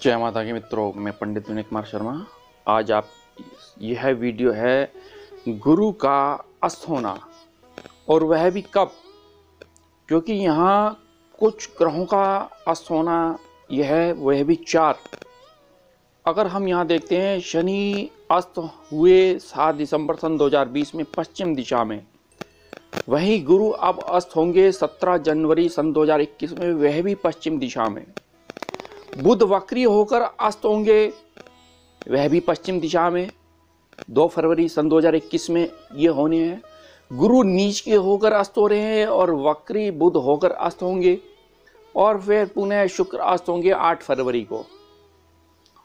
जय माता की मित्रों, मैं पंडित विनय कुमार शर्मा। आज आप यह वीडियो है गुरु का अस्त होना, और वह भी कब, क्योंकि यहाँ कुछ ग्रहों का अस्त होना यह वह भी 4। अगर हम यहाँ देखते हैं, शनि अस्त हुए 7 दिसंबर सन 2020 में पश्चिम दिशा में। वहीं गुरु अब अस्त होंगे 17 जनवरी सन 2021 में, वह भी पश्चिम दिशा में। बुध वक्री होकर अस्त होंगे, वह भी पश्चिम दिशा में, 2 फरवरी सन 2021 में ये होने हैं। गुरु नीच के होकर अस्त हो रहे हैं और वक्री बुध होकर अस्त होंगे, और फिर पुनः शुक्र अस्त होंगे 8 फरवरी को।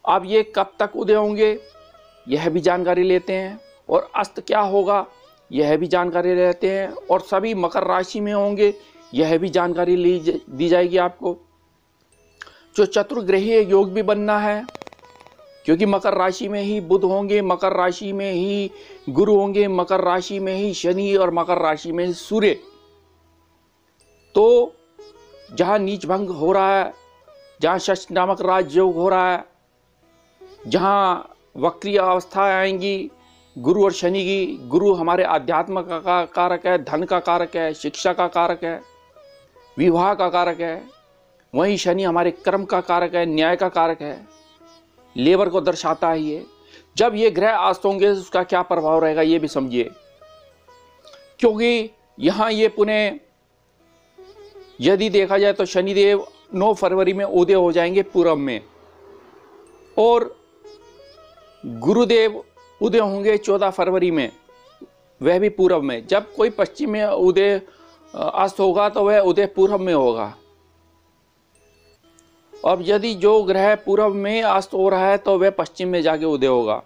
अब ये कब तक उदय होंगे यह भी जानकारी लेते हैं, और अस्त क्या होगा यह भी जानकारी लेते हैं, और सभी मकर राशि में होंगे यह भी जानकारी दी जाएगी आपको। जो चतुर्ग्रहीय योग भी बनना है, क्योंकि मकर राशि में ही बुध होंगे, मकर राशि में ही गुरु होंगे, मकर राशि में ही शनि और मकर राशि में सूर्य। तो जहां नीच भंग हो रहा है, जहां षष्ठ नामक राजयोग हो रहा है, जहां वक्री अवस्था आएंगी गुरु और शनि की। गुरु हमारे आध्यात्म का कारक है, धन का कारक है, शिक्षा का कारक है, विवाह का कारक है। वहीं शनि हमारे कर्म का कारक है, न्याय का कारक है, लेबर को दर्शाता है ये। जब ये ग्रह अस्त होंगे उसका क्या प्रभाव रहेगा ये भी समझिए, क्योंकि यहां ये पुनः यदि देखा जाए तो शनिदेव 9 फरवरी में उदय हो जाएंगे पूरब में, और गुरुदेव उदय होंगे 14 फरवरी में, वह भी पूरब में। जब कोई पश्चिम में उदय अस्त होगा तो वह उदय पूरब में होगा। अब यदि जो ग्रह पूरब में अस्त हो रहा है तो वह पश्चिम में जाके उदय होगा।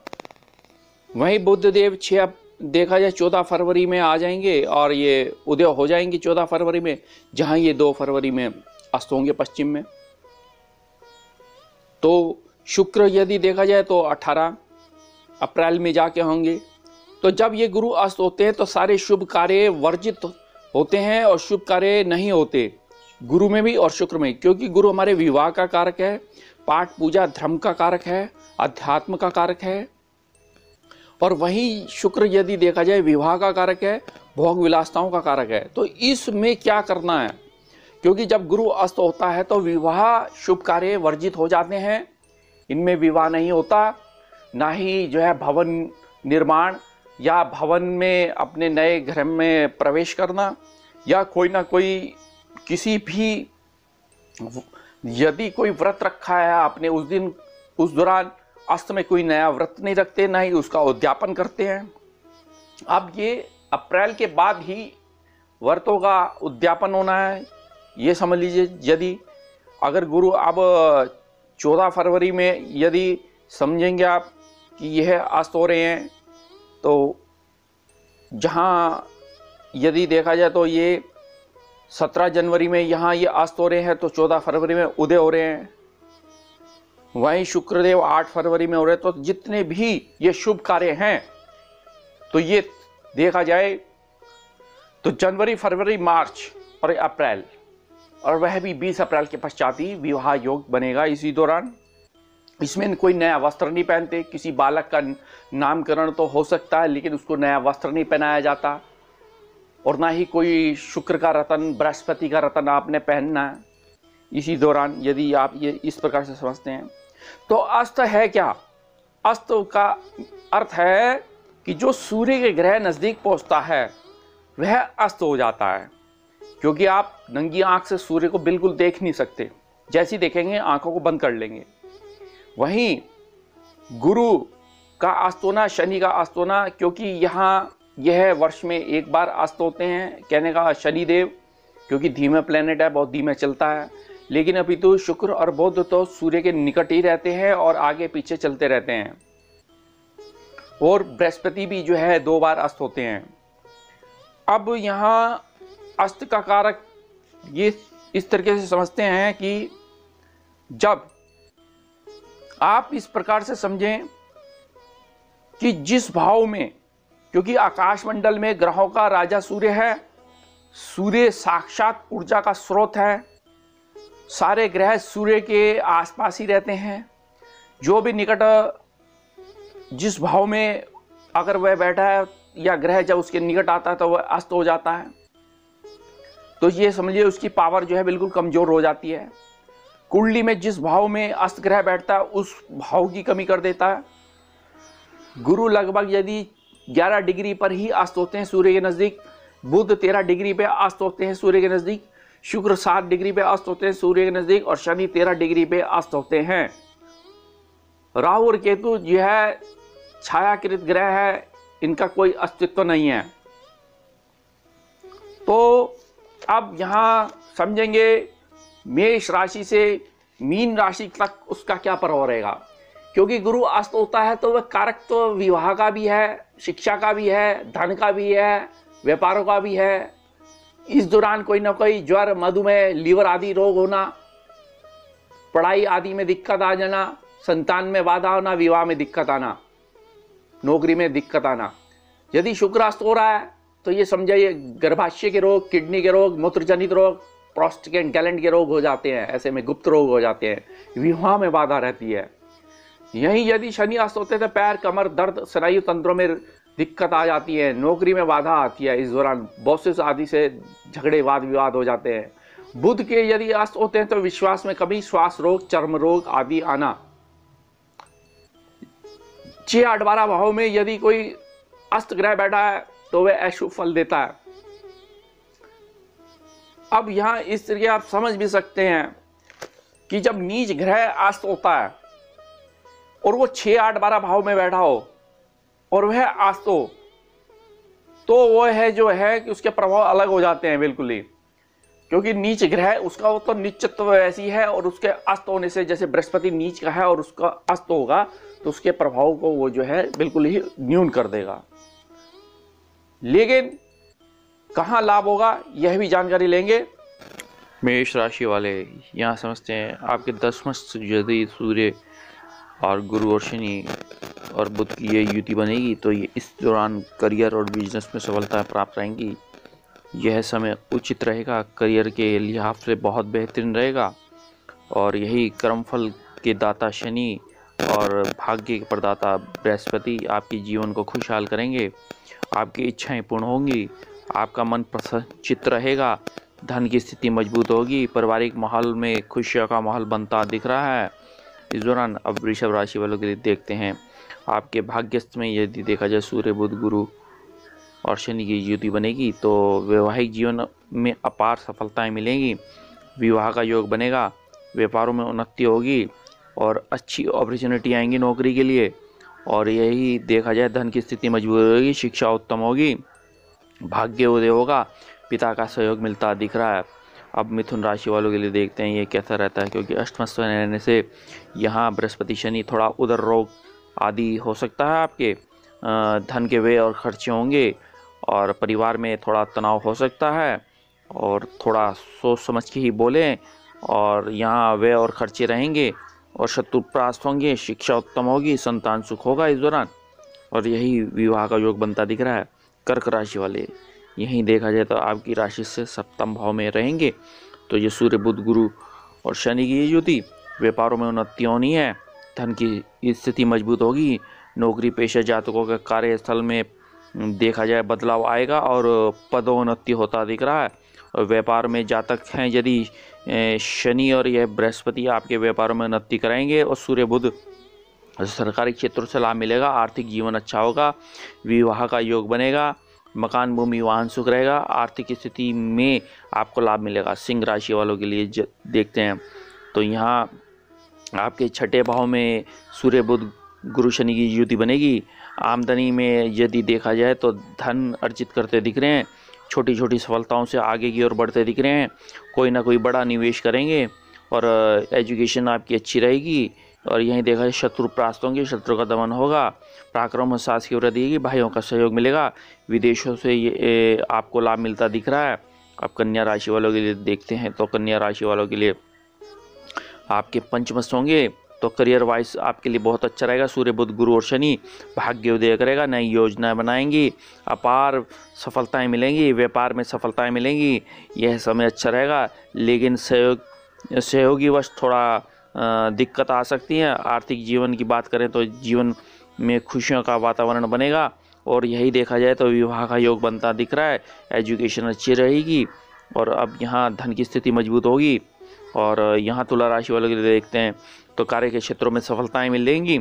वहीं बुधदेव 6 देखा जाए 14 फरवरी में आ जाएंगे, और ये उदय हो जाएंगे 14 फरवरी में, जहां ये 2 फरवरी में अस्त होंगे पश्चिम में। तो शुक्र यदि देखा जाए तो 18 अप्रैल में जाके होंगे। तो जब ये गुरु अस्त होते हैं तो सारे शुभ कार्य वर्जित होते हैं, और शुभ कार्य नहीं होते गुरु में भी और शुक्र में, क्योंकि गुरु हमारे विवाह का कारक है, पाठ पूजा धर्म का कारक है, अध्यात्म का कारक है। और वहीं शुक्र यदि देखा जाए विवाह का कारक है, भोग विलासताओं का कारक है। तो इसमें क्या करना है, क्योंकि जब गुरु अस्त होता है तो विवाह शुभ कार्य वर्जित हो जाते हैं, इनमें विवाह नहीं होता। ना ही जो है भवन निर्माण या भवन में अपने नए घर में प्रवेश करना, या कोई ना कोई किसी भी यदि कोई व्रत रखा है आपने उस दिन उस दौरान अस्त में कोई नया व्रत नहीं रखते, ना ही उसका उद्यापन करते हैं। अब ये अप्रैल के बाद ही व्रतों का उद्यापन होना है, ये समझ लीजिए। यदि अगर गुरु अब 14 फरवरी में यदि समझेंगे आप कि यह अस्त हो रहे हैं, तो जहाँ यदि देखा जाए तो ये 17 जनवरी में यहाँ ये अस्त हो रहे हैं, तो 14 फरवरी में उदय हो रहे हैं। वहीं शुक्रदेव 8 फरवरी में हो रहे हैं। तो जितने भी ये शुभ कार्य हैं, तो ये देखा जाए तो जनवरी, फरवरी, मार्च और अप्रैल, और वह भी 20 अप्रैल के पश्चात ही विवाह योग बनेगा। इसी दौरान इसमें कोई नया वस्त्र नहीं पहनते। किसी बालक का नामकरण तो हो सकता है, लेकिन उसको नया वस्त्र नहीं पहनाया जाता, और ना ही कोई शुक्र का रतन, बृहस्पति का रतन आपने पहनना है इसी दौरान, यदि आप ये इस प्रकार से समझते हैं। तो अस्त है क्या? अस्त का अर्थ है कि जो सूर्य के ग्रह नजदीक पहुंचता है वह अस्त हो जाता है, क्योंकि आप नंगी आंख से सूर्य को बिल्कुल देख नहीं सकते, जैसे देखेंगे आंखों को बंद कर लेंगे। वहीं गुरु का अस्त होना, शनि का अस्त होना, क्योंकि यहाँ यह वर्ष में एक बार अस्त होते हैं, कहने का शनिदेव, क्योंकि धीमे प्लेनेट है, बहुत धीमे चलता है। लेकिन अभी तो शुक्र और बुध तो सूर्य के निकट ही रहते हैं और आगे पीछे चलते रहते हैं, और बृहस्पति भी जो है 2 बार अस्त होते हैं। अब यहाँ अस्त का कारक ये इस तरीके से समझते हैं कि जब आप इस प्रकार से समझें कि जिस भाव में, क्योंकि आकाश मंडल में ग्रहों का राजा सूर्य है, सूर्य साक्षात ऊर्जा का स्रोत है, सारे ग्रह सूर्य के आसपास ही रहते हैं, जो भी निकट जिस भाव में अगर वह बैठा है या ग्रह जब उसके निकट आता है तो वह अस्त हो जाता है। तो ये समझिए उसकी पावर जो है बिल्कुल कमजोर हो जाती है। कुंडली में जिस भाव में अस्त ग्रह बैठता है उस भाव की कमी कर देता है। गुरु लगभग यदि 11 डिग्री पर ही अस्त होते हैं सूर्य के नज़दीक, बुध 13 डिग्री पे अस्त होते हैं सूर्य के नज़दीक, शुक्र 7 डिग्री पे अस्त होते हैं सूर्य के नज़दीक और शनि 13 डिग्री पे अस्त होते हैं। राहु और केतु जो है छायाकृत ग्रह है, इनका कोई अस्तित्व नहीं है। तो अब यहाँ समझेंगे मेष राशि से मीन राशि तक उसका क्या प्रभाव रहेगा, क्योंकि गुरु अस्त होता है तो वह कारक तो विवाह का भी है, शिक्षा का भी है, धन का भी है, व्यापारों का भी है। इस दौरान कोई ना कोई ज्वर, मधुमेह, लीवर आदि रोग होना, पढ़ाई आदि में दिक्कत आ जाना, संतान में बाधा होना, विवाह में दिक्कत आना, नौकरी में दिक्कत आना। यदि शुक्र अस्त हो रहा है तो ये समझिए गर्भाशय के रोग, किडनी के रोग, मूत्रजनित रोग, प्रोस्टेट ग्लैंड के रोग हो जाते हैं, ऐसे में गुप्त रोग हो जाते हैं, विवाह में बाधा रहती है। यहीं यदि शनि अस्त होते तो पैर, कमर दर्द, स्नायु तंत्रों में दिक्कत आ जाती है, नौकरी में बाधा आती है। इस दौरान बॉसेस आदि से झगड़े, वाद विवाद हो जाते हैं। बुध के यदि अस्त होते हैं तो विश्वास में कमी, श्वास रोग, चर्म रोग आदि आना। 6, 8, 12 भाव में यदि कोई अस्त ग्रह बैठा है तो वह अशुभ फल देता है। अब यहां इस तरीके आप समझ भी सकते हैं कि जब नीच ग्रह अस्त होता है और वो 6, 8, 12 भाव में बैठा हो और वह अस्त हो तो वह है जो है कि उसके प्रभाव अलग हो जाते हैं बिल्कुल ही, क्योंकि नीच ग्रह उसका वो तो निश्चित्व ऐसी है और उसके अस्त होने से, जैसे बृहस्पति नीच का है और उसका अस्त होगा तो उसके प्रभाव को वो जो है बिल्कुल ही न्यून कर देगा। लेकिन कहाँ लाभ होगा यह भी जानकारी लेंगे। मेष राशि वाले यहाँ समझते हैं आपके 10 मस्त यदि सूर्य और गुरु और शनि और बुध की ये युति बनेगी तो ये इस दौरान करियर और बिजनेस में सफलता प्राप्त रहेंगी। यह समय उचित रहेगा, करियर के लिहाज से बहुत बेहतरीन रहेगा और यही कर्मफल के दाता शनि और भाग्य के प्रदाता बृहस्पति आपके जीवन को खुशहाल करेंगे। आपकी इच्छाएं पूर्ण होंगी, आपका मन प्रसन्नचित्त रहेगा, धन की स्थिति मजबूत होगी, पारिवारिक माहौल में खुशियों का माहौल बनता दिख रहा है इस दौरान। अब वृषभ राशि वालों के लिए देखते हैं आपके भाग्यस्थ में यदि देखा जाए सूर्य, बुध, गुरु और शनि की युति बनेगी तो वैवाहिक जीवन में अपार सफलताएं मिलेंगी, विवाह का योग बनेगा, व्यापारों में उन्नति होगी और अच्छी अपॉर्चुनिटी आएंगी नौकरी के लिए। और यही देखा जाए धन की स्थिति मजबूत होगी, शिक्षा उत्तम होगी, भाग्य उदय होगा, पिता का सहयोग मिलता दिख रहा है। अब मिथुन राशि वालों के लिए देखते हैं ये कैसा रहता है, क्योंकि अष्टमस्थ रहने से यहाँ बृहस्पति शनि थोड़ा उदर रोग आदि हो सकता है, आपके धन के व्यय और खर्चे होंगे और परिवार में थोड़ा तनाव हो सकता है और थोड़ा सोच समझ के ही बोलें और यहाँ व्यय और खर्चे रहेंगे और शत्रु परास्त होंगे, शिक्षा उत्तम होगी, संतान सुख होगा इस दौरान और यही विवाह का योग बनता दिख रहा है। कर्क राशि वाले यहीं देखा जाए तो आपकी राशि से सप्तम भाव में रहेंगे तो ये सूर्य, बुध, गुरु और शनि की युति, व्यापारों में उन्नति होनी है, धन की स्थिति मजबूत होगी, नौकरी पेशा जातकों के कार्यस्थल में देखा जाए बदलाव आएगा और पदोन्नति होता दिख रहा है। और व्यापार में जातक हैं यदि शनि और यह बृहस्पति आपके व्यापारों में उन्नति कराएंगे और सूर्य, बुध सरकारी क्षेत्रों से लाभ मिलेगा, आर्थिक जीवन अच्छा होगा, विवाह का योग बनेगा, मकान, भूमि, वाहन सुख रहेगा, आर्थिक स्थिति में आपको लाभ मिलेगा। सिंह राशि वालों के लिए देखते हैं तो यहाँ आपके छठे भाव में सूर्य, बुध, गुरु, शनि की युति बनेगी। आमदनी में यदि देखा जाए तो धन अर्जित करते दिख रहे हैं, छोटी छोटी सफलताओं से आगे की ओर बढ़ते दिख रहे हैं, कोई ना कोई बड़ा निवेश करेंगे और एजुकेशन आपकी अच्छी रहेगी और यहीं देखा जाए शत्रु परास्त होंगे, शत्रु का दमन होगा, पराक्रम और साहस की वृद्धि होगी, भाइयों का सहयोग मिलेगा, विदेशों से ये आपको लाभ मिलता दिख रहा है। अब कन्या राशि वालों के लिए देखते हैं तो कन्या राशि वालों के लिए आपके पंचमस्त होंगे तो करियर वाइज आपके लिए बहुत अच्छा रहेगा। सूर्य, बुध, गुरु और शनि भाग्य उदय करेगा, नई योजनाएं बनाएंगी, अपार सफलताएं मिलेंगी, व्यापार में सफलताएं मिलेंगी, यह समय अच्छा रहेगा। लेकिन सहयोगी वश थोड़ा दिक्कत आ सकती है। आर्थिक जीवन की बात करें तो जीवन में खुशियों का वातावरण बनेगा और यही देखा जाए तो विवाह का योग बनता दिख रहा है। एजुकेशन अच्छी रहेगी और अब यहाँ धन की स्थिति मजबूत होगी। और यहाँ तुला राशि वालों के लिए देखते हैं तो कार्य के क्षेत्रों में सफलताएं मिलेंगी,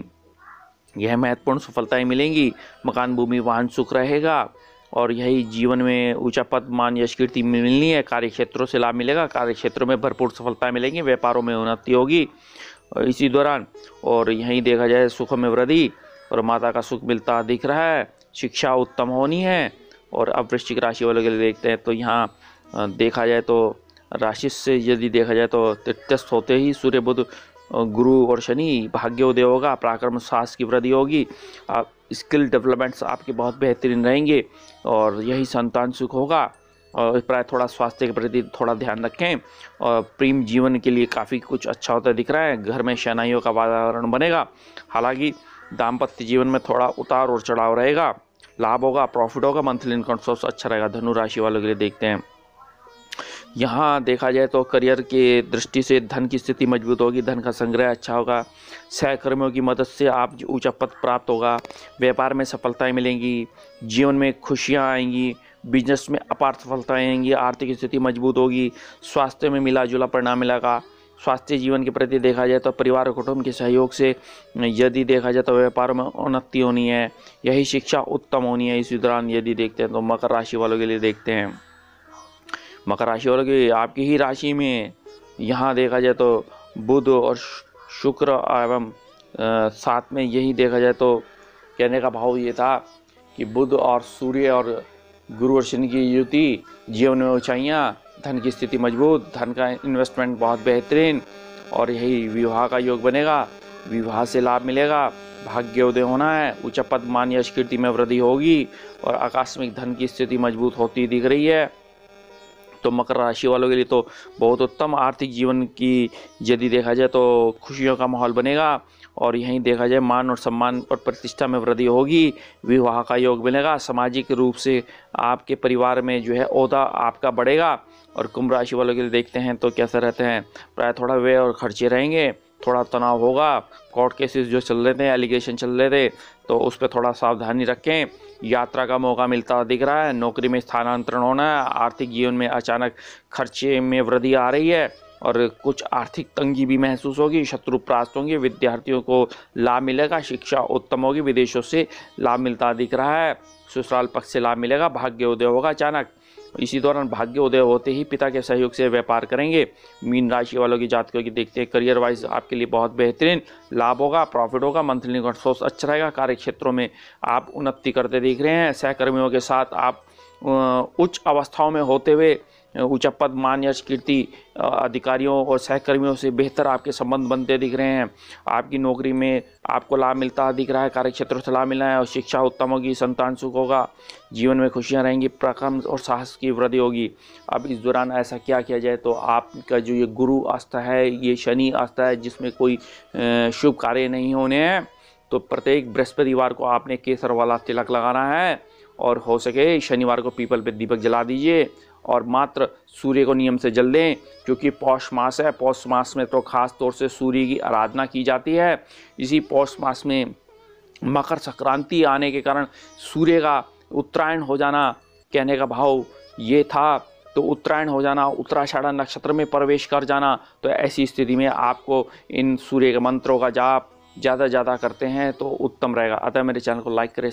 यह महत्वपूर्ण सफलताएं मिलेंगी। मकान, भूमि, वाहन, सुख रहेगा और यही जीवन में ऊंचा पद, मान, यश, कीर्ति मिलनी है। कार्य क्षेत्रों से लाभ मिलेगा, कार्य क्षेत्रों में भरपूर सफलताएं मिलेंगी, व्यापारों में उन्नति होगी इसी दौरान। और यहीं देखा जाए सुख में वृद्धि और माता का सुख मिलता दिख रहा है। शिक्षा उत्तम होनी है। और अब वृश्चिक राशि वालों के लिए देखते हैं तो यहाँ देखा जाए तो राशि से यदि देखा जाए तो तृतीयस्थ होते ही सूर्य, बुध, गुरु और शनि भाग्योदय होगा। पराक्रम, साहस की वृद्धि होगी। आप स्किल डेवलपमेंट्स आपके बहुत बेहतरीन रहेंगे और यही संतान सुख होगा। और प्राय थोड़ा स्वास्थ्य के प्रति थोड़ा ध्यान रखें। और प्रेम जीवन के लिए काफ़ी कुछ अच्छा होता दिख रहा है। घर में शहनाइयों का वातावरण बनेगा। हालांकि दाम्पत्य जीवन में थोड़ा उतार और चढ़ाव रहेगा। लाभ होगा, प्रॉफिट होगा, मंथली इनकम सोर्स अच्छा रहेगा। धनु राशि वालों के लिए देखते हैं यहाँ देखा जाए तो करियर के दृष्टि से धन की स्थिति मजबूत होगी, धन का संग्रह अच्छा होगा। सहकर्मियों की मदद से आप ऊंचा पद प्राप्त होगा। व्यापार में सफलताएं मिलेंगी, जीवन में खुशियां आएंगी, बिजनेस में अपार सफलताएं आएंगी, आर्थिक स्थिति मजबूत होगी। स्वास्थ्य में मिला जुला परिणाम मिलेगा। स्वास्थ्य जीवन के प्रति देखा जाए तो परिवार और कुटुंब के सहयोग से यदि देखा जाए तो व्यापार में उन्नति होनी है। यही शिक्षा उत्तम होनी है इसी दौरान। यदि देखते हैं तो मकर राशि वालों के लिए देखते हैं मकर राशि वालों की आपकी ही राशि में यहाँ देखा जाए तो बुध और शुक्र एवं साथ में यही देखा जाए तो कहने का भाव ये था कि बुध और सूर्य और गुरु और शनि की युति, जीवन में ऊंचाइयाँ, धन की स्थिति मजबूत, धन का इन्वेस्टमेंट बहुत बेहतरीन और यही विवाह का योग बनेगा। विवाह से लाभ मिलेगा, भाग्योदय होना है, उच्च पद, मान, यश, कीर्ति में वृद्धि होगी और आकस्मिक धन की स्थिति मजबूत होती दिख रही है। तो मकर राशि वालों के लिए तो बहुत उत्तम आर्थिक जीवन की यदि देखा जाए तो खुशियों का माहौल बनेगा और यहीं देखा जाए मान और सम्मान और प्रतिष्ठा में वृद्धि होगी। विवाह का योग बनेगा। सामाजिक रूप से आपके परिवार में जो है ओहदा आपका बढ़ेगा। और कुंभ राशि वालों के लिए देखते हैं तो कैसे रहते हैं। प्राय थोड़ा व्यय और खर्चे रहेंगे, थोड़ा तनाव होगा। कोर्ट केसेस जो चल रहे थे, एलिगेशन चल रहे थे तो उस पर थोड़ा सावधानी रखें। यात्रा का मौका मिलता दिख रहा है। नौकरी में स्थानांतरण होना है। आर्थिक जीवन में अचानक खर्चे में वृद्धि आ रही है और कुछ आर्थिक तंगी भी महसूस होगी। शत्रु परास्त होंगे। विद्यार्थियों को लाभ मिलेगा। शिक्षा उत्तम होगी। विदेशों से लाभ मिलता दिख रहा है। ससुराल पक्ष से लाभ मिलेगा। भाग्योदय होगा अचानक। इसी दौरान भाग्योदय होते ही पिता के सहयोग से व्यापार करेंगे। मीन राशि वालों की जातकों की देखते हैं करियर वाइज आपके लिए बहुत बेहतरीन लाभ होगा, प्रॉफिट होगा, मंथली इनकम सोर्स अच्छा रहेगा। कार्य क्षेत्रों में आप उन्नति करते दिख रहे हैं। सहकर्मियों के साथ आप उच्च अवस्थाओं में होते हुए ऊंचा पद, मान, यश, कीर्ति, अधिकारियों और सहकर्मियों से बेहतर आपके संबंध बनते दिख रहे हैं। आपकी नौकरी में आपको लाभ मिलता दिख रहा है। कार्य क्षेत्रों से लाभ मिला है और शिक्षा उत्तम होगी। संतान सुख होगा। जीवन में खुशियां रहेंगी। पराक्रम और साहस की वृद्धि होगी। अब इस दौरान ऐसा क्या किया जाए तो आपका जो ये गुरु आस्था है, ये शनि आस्था है जिसमें कोई शुभ कार्य नहीं होने हैं, तो प्रत्येक बृहस्पतिवार को आपने केसर वाला तिलक लगाना है और हो सके शनिवार को पीपल पे दीपक जला दीजिए और मात्र सूर्य को नियम से जल दें, क्योंकि पौष मास है। पौष मास में तो खास तौर से सूर्य की आराधना की जाती है। इसी पौष मास में मकर संक्रांति आने के कारण सूर्य का उत्तरायण हो जाना, कहने का भाव ये था, तो उत्तरायण हो जाना, उत्तराषाढ़ नक्षत्र में प्रवेश कर जाना, तो ऐसी स्थिति में आपको इन सूर्य के मंत्रों का जाप ज़्यादा करते हैं तो उत्तम रहेगा। अतः मेरे चैनल को लाइक करें।